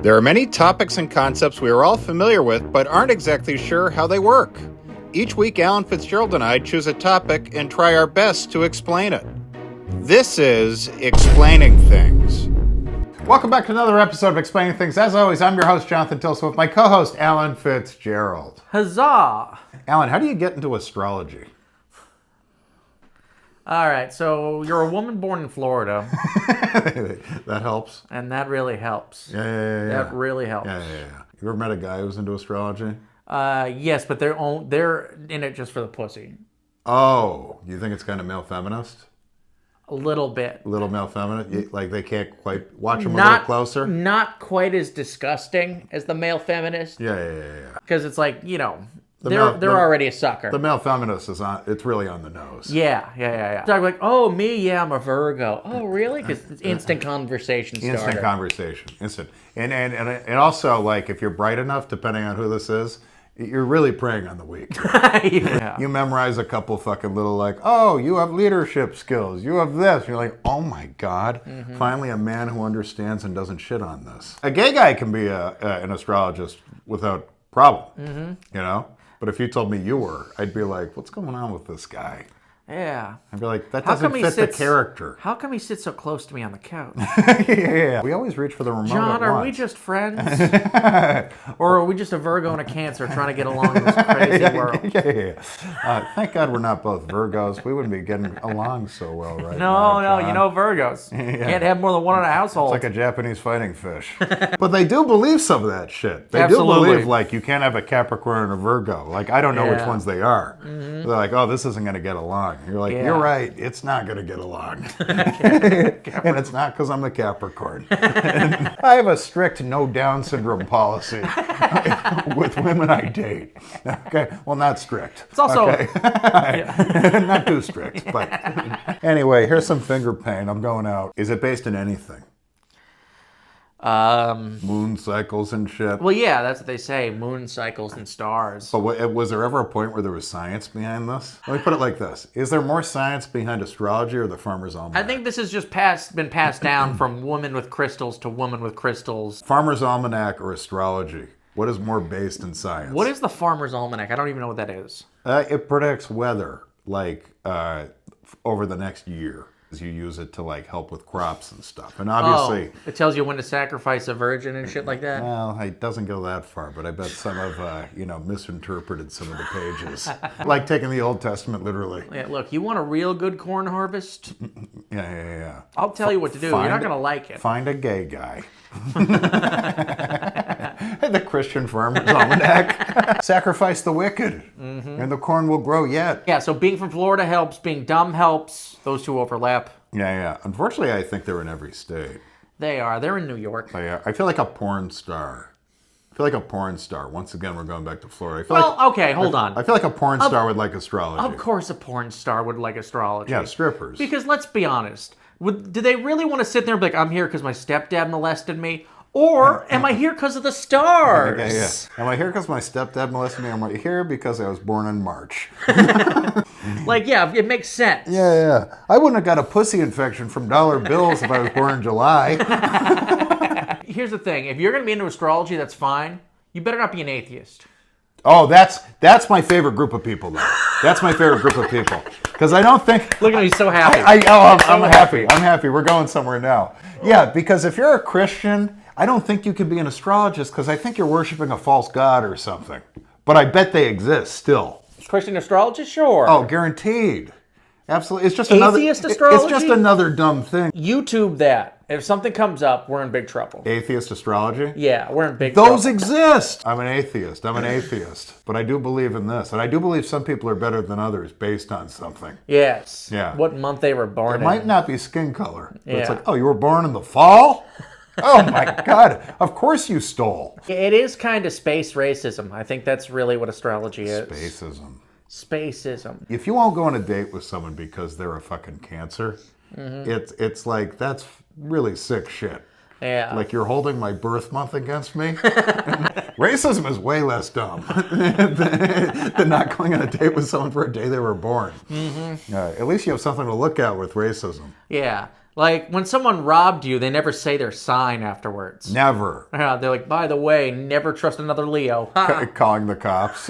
There are many topics and concepts we are all familiar with, but aren't exactly sure how they work. Each week, Alan Fitzgerald and I choose a topic and try our best to explain it. This is Explaining Things. Welcome back to another episode of Explaining Things. As always, I'm your host, Jonathan Tilson, with my co-host, Alan Fitzgerald. Huzzah! Alan, how do you get into astrology? All right, so you're a woman born in Florida. That helps. And that really helps. Yeah. That really helps. Yeah. You ever met a guy who's into astrology? Yes, but they're in it just for the pussy. Oh, you think it's kind of male feminist? A little bit. A little male feminist? Like they can't quite watch them a little closer? Not quite as disgusting as the male feminist. Yeah. Because it's like, you know, they're already a sucker. The male feminist it's really on the nose. Yeah. So I'm like, oh, me, yeah, I'm a Virgo. Oh, really? Because it's instant conversation starter. Instant conversation. Instant. And also, like, if you're bright enough, depending on who this is, you're really preying on the weak. Yeah. You memorize a couple fucking little, like, oh, you have leadership skills. You have this. You're like, oh my God. Mm-hmm. Finally, a man who understands and doesn't shit on this. A gay guy can be an astrologist without problem, you know? But if you told me you were, I'd be like, what's going on with this guy? Yeah. I'd be like, that doesn't fit the character. How come he sits so close to me on the couch? Yeah. We always reach for the remote John, are we just friends? Or are we just a Virgo and a Cancer trying to get along in this crazy world? Yeah. Thank God we're not both Virgos. We wouldn't be getting along so well right now. No, you know Virgos. Can't have more than one in a household. It's like a Japanese fighting fish. But they do believe some of that shit. They Absolutely. do believe, like, you can't have a Capricorn and a Virgo. Like, I don't know which ones they are. Mm-hmm. They're like, oh, this isn't going to get along. You're like, you're right, it's not going to get along. And it's not because I'm a Capricorn. And I have a strict no Down syndrome policy with women I date. Okay, well, not strict. It's also... Okay? Not too strict, but... Anyway, here's some finger pain. I'm going out. Is it based in anything? Moon cycles and shit. Well, yeah, that's what they say. Moon cycles and stars. But was there ever a point where there was science behind this? Let me put it like this. Is there more science behind astrology or the Farmer's Almanac? I think this has just been passed down from woman with crystals to woman with crystals. Farmer's Almanac or astrology? What is more based in science? What is the Farmer's Almanac? I don't even know what that is. It predicts weather, like, over the next year. You use it to, like, help with crops and stuff. And obviously... it tells you when to sacrifice a virgin and shit like that? Well, it doesn't go that far, but I bet some have, misinterpreted some of the pages. Like taking the Old Testament literally. Yeah, look, you want a real good corn harvest? Yeah. I'll tell you what to do. You're not going to like it. Find a gay guy. The Christian Farmer's Almanac. Sacrifice the wicked, and the corn will grow yet. Yeah, so being from Florida helps. Being dumb helps. Those two overlap. Yeah. Unfortunately, I think they're in every state. They are. They're in New York. They are. I feel like a porn star. Once again, we're going back to Florida. Okay, hold on. I feel like a porn star would like astrology. Of course a porn star would like astrology. Yeah, strippers. Because let's be honest. Do they really want to sit there and be like, I'm here because my stepdad molested me? Or am I here because of the stars? Yeah. Am I here because my stepdad molested me? Or am I here because I was born in March? It makes sense. Yeah. I wouldn't have got a pussy infection from dollar bills if I was born in July. Here's the thing. If you're going to be into astrology, that's fine. You better not be an atheist. Oh, that's my favorite group of people, though. That's my favorite group of people. Because I don't think... Look at me, he's so happy. I'm happy. I'm happy. We're going somewhere now. Yeah, because if you're a Christian... I don't think you can be an astrologist because I think you're worshiping a false god or something. But I bet they exist still. Christian astrologist? Sure. Oh, guaranteed. Absolutely. It's just Atheist astrology? It's just another dumb thing. YouTube that. If something comes up, we're in big trouble. Atheist astrology? Yeah, we're in big trouble. Those exist. I'm an atheist. But I do believe in this. And I do believe some people are better than others based on something. Yes. Yeah. What month they were born in. It might not be skin color. But it's like, oh, you were born in the fall? Oh my God, of course you stole. It is kind of space racism. I think that's really what astrology is. Spacism. If you won't go on a date with someone because they're a fucking Cancer, it's like, that's really sick shit. Yeah. Like, you're holding my birth month against me? Racism is way less dumb than not going on a date with someone for a day they were born. At least you have something to look at with racism. Yeah. Like, when someone robbed you, they never say their sign afterwards. Never. They're like, by the way, never trust another Leo. Calling the cops.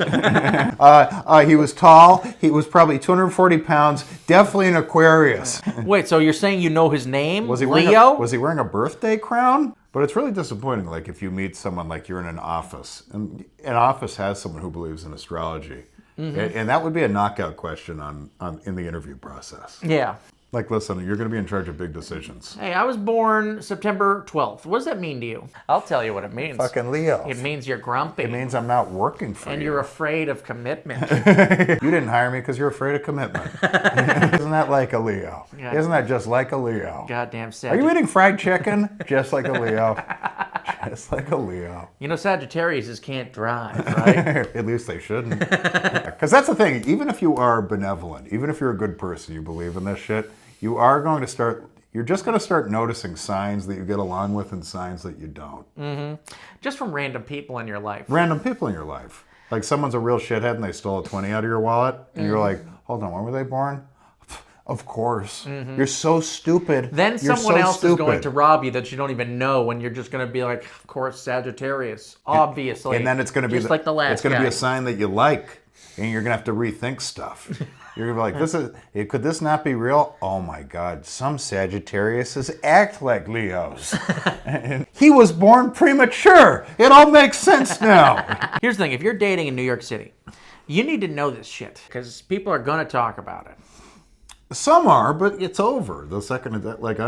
He was tall. He was probably 240 pounds. Definitely an Aquarius. Wait, so you're saying you know his name? Was he Leo? was he wearing a birthday crown? But it's really disappointing, like, if you meet someone, like, you're in an office, and an office has someone who believes in astrology. And that would be a knockout question in the interview process. Yeah. Like, listen, you're going to be in charge of big decisions. Hey, I was born September 12th. What does that mean to you? I'll tell you what it means. Fucking Leo. It means you're grumpy. It means I'm not working for and you. you're afraid of commitment. You didn't hire me because you're afraid of commitment. Isn't that like a Leo? Yeah. Isn't that just like a Leo? Goddamn Are Sagittarius. you eating fried chicken? Just like a Leo. Just like a Leo. You know, Sagittariuses can't drive, right? At least they shouldn't. Because that's the thing. Even if you are benevolent, even if you're a good person, you believe in this shit, you're just going to start noticing signs that you get along with and signs that you don't. Just from random people in your life. Random people in your life. Like, someone's a real shithead and they stole a 20 out of your wallet, and you're like, hold on, when were they born? Of course. You're so stupid. Then You're someone so else stupid. is going to rob you that you don't even know, and you're just going to be like, of course, Sagittarius. Obviously. And then it's going to be just like the last it's going to guy. be a sign that you like, and you're going to have to rethink stuff. You're going to be like, could this not be real? Oh my God, some Sagittariuses act like Leos. And he was born premature. It all makes sense now. Here's the thing. If you're dating in New York City, you need to know this shit, because people are going to talk about it. Some are, but it's over. The second that, like,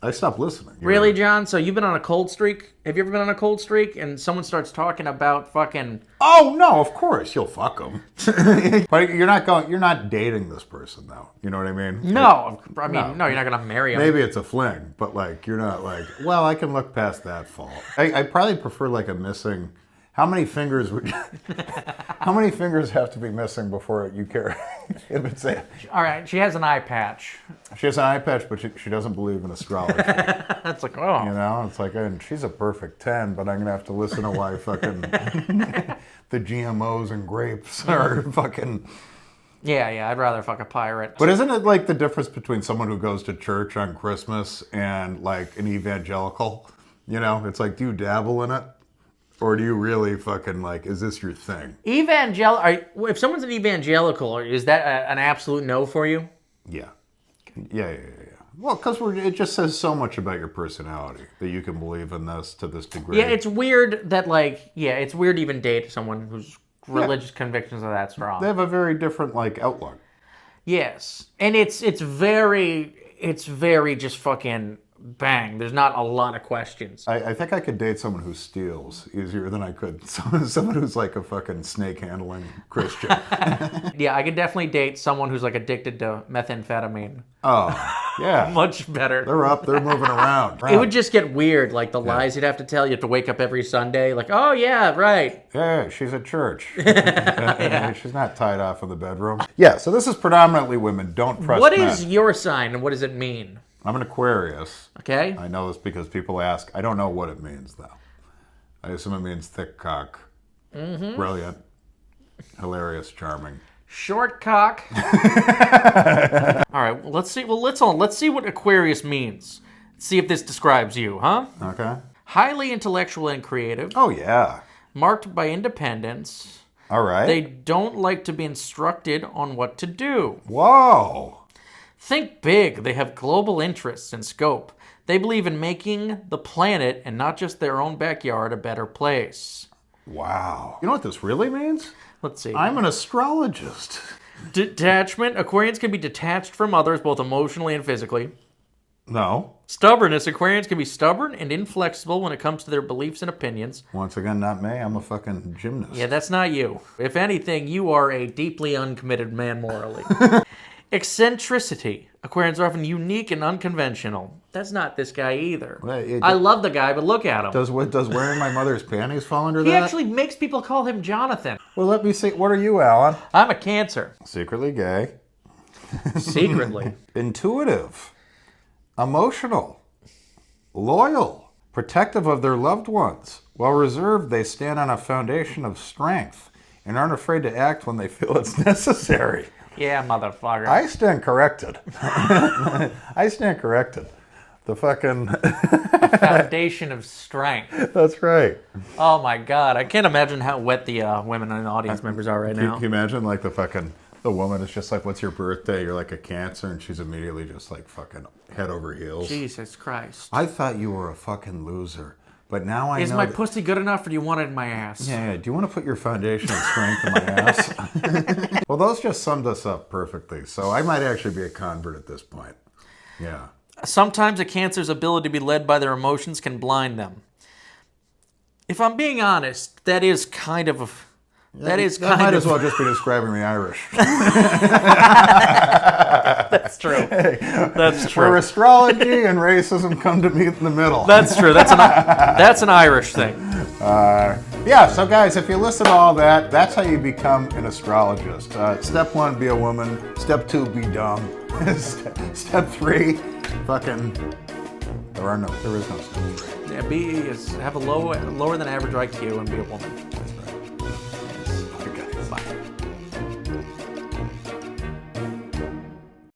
I stopped listening. Really, John? So you've been on a cold streak? Have you ever been on a cold streak and someone starts talking about fucking... Oh no, of course you'll fuck them. But you're not dating this person though. You know what I mean? No, you're not gonna marry him. Maybe it's a fling, but like you're not like, well, I can look past that fault. I probably prefer like a missing. How many fingers have to be missing before you care if it's a... All right, she has an eye patch. She has an eye patch, but she doesn't believe in astrology. That's like, oh. You know, it's like, and she's a perfect 10, but I'm gonna have to listen to why fucking the GMOs and grapes are fucking... Yeah, I'd rather fuck a pirate. But isn't it like the difference between someone who goes to church on Christmas and like an evangelical? You know, it's like, do you dabble in it? Or do you really fucking like, is this your thing? If someone's an evangelical, is that an absolute no for you? Yeah. Well, because it just says so much about your personality that you can believe in this to this degree. Yeah, it's weird that it's weird to even date someone whose religious convictions are that strong. They have a very different like outlook. Yes, and it's very just fucking bang. There's not a lot of questions. I think I could date someone who steals easier than I could someone who's like a fucking snake handling Christian. Yeah, I could definitely date someone who's like addicted to methamphetamine. Oh, yeah. Much better. They're moving around. It would just get weird, like the lies you'd have to tell. You have to wake up every Sunday, like, oh yeah, right. Yeah, she's at church. She's not tied off in the bedroom. Yeah, so this is predominantly women. Don't trust What men. is your sign and what does it mean? I'm an Aquarius. Okay. I know this because people ask. I don't know what it means, though. I assume it means thick cock. Mm-hmm. Brilliant. Hilarious, charming. Short cock. All right, let's see. Well, let's see what Aquarius means. See if this describes you, huh? Okay. Highly intellectual and creative. Oh, yeah. Marked by independence. All right. They don't like to be instructed on what to do. Whoa. Think big. They have global interests and scope. They believe in making the planet and not just their own backyard a better place. Wow. You know what this really means? Let's see. I'm an astrologist. Detachment. Aquarians can be detached from others both emotionally and physically. No. Stubbornness. Aquarians can be stubborn and inflexible when it comes to their beliefs and opinions. Once again, not me. I'm a fucking gymnast. Yeah, that's not you. If anything, you are a deeply uncommitted man morally. Eccentricity. Aquarians are often unique and unconventional. That's not this guy either. I love the guy, but look at him. Does wearing my mother's panties fall under He that? actually makes people call him Jonathan. Well, let me see. What are you, Alan? I'm a Cancer. Secretly gay. Secretly. Intuitive. Emotional. Loyal. Protective of their loved ones. While reserved, they stand on a foundation of strength and aren't afraid to act when they feel it's necessary. Yeah, motherfucker. I stand corrected. I stand corrected. The fucking... Foundation of strength. That's right. Oh my God. I can't imagine how wet the women and audience members are right now. Can you imagine like the woman is just like, what's your birthday? You're like a Cancer, and she's immediately just like fucking head over heels. Jesus Christ. I thought you were a fucking loser, but now I know. Is my pussy good enough, or do you want it in my ass? Yeah, do you want to put your foundation of strength in my ass? Well, those just summed us up perfectly. So I might actually be a convert at this point. Yeah. Sometimes a Cancer's ability to be led by their emotions can blind them. If I'm being honest, that is kind of a... That might as well just be describing the Irish. That's true. Hey, that's true. Where astrology and racism come to meet in the middle. That's true. That's an Irish thing. Yeah, so guys, if you listen to all that, that's how you become an astrologist. Step 1, be a woman. Step 2, be dumb. Step 3, fucking... There is no step 3. Yeah, have a lower than average IQ and be a woman.